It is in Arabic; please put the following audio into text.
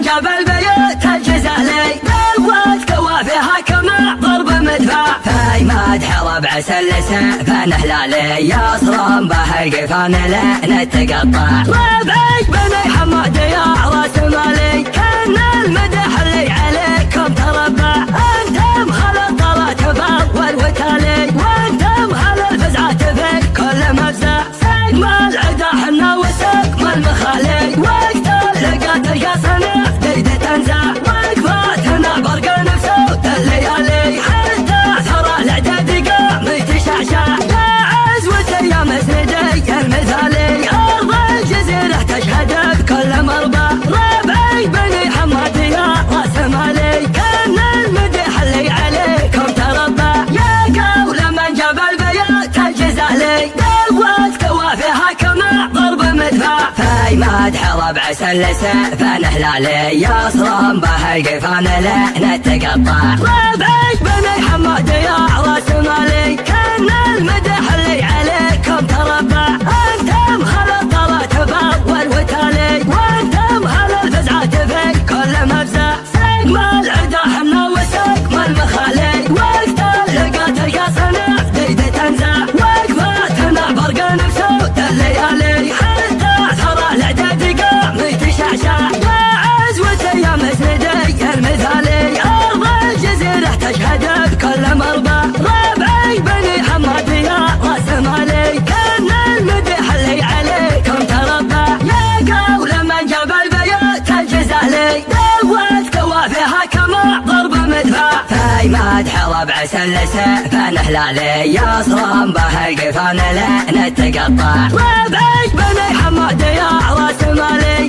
جاب البيوت الجزالي بالواد كوافيها كما ضرب مدفع في مدح ربع سلسه فن هلالي يصرم به القفان لين نتقطع ربعي بني حماد يا راس مالي كان المدح اللي عليكم تربع انتم خلط طلعت والوتالي وانتم هل الفزعات في كل مفزع سقم العدا حنا وسقم المخالي وقت لقات القصنع ديدة تنزع وقفاتنا برق نفسه الليالي حتى ثرى الاعداد قام تشعشع يا عزوة يا مسندي المثالي ارض الجزيرة تشهد بكل مربع ربعي بني حماد يا راس مالي كان المدح اللي عليكم تربع يا قول من جاب البيوت الجزالي بالواد كوافيها كما ضرب مدفع في مدح ربع سلسه فن هلالي يصرم به القفان لين نتقطع ربعي بني حماد يا راس مالي كان المدح اللي عليكم تربع انتم خلط طلعت والوتالي وانتم هل الفزعات في كل مفزع سقم العدا حنا وسقم المخالي وقت لقات القصنع ديدة تنزع وقفاتنا برق نفسه الليالي حتى ثرى الاعداد قام تشعشع يا عزوة يا مسندي المثالي ارض الجزيرة تشهد بكل مربع ربعي بني حماد يا راس مالي كان المدح اللي عليكم تربع يا قول من جاب البيوت الجزالي بالواد كوافيها كما ضرب مدفع في مدح ربع سلسه فن هلالي يصرم به القفان لين نتقطع ربعي بني حماد يا راس مالي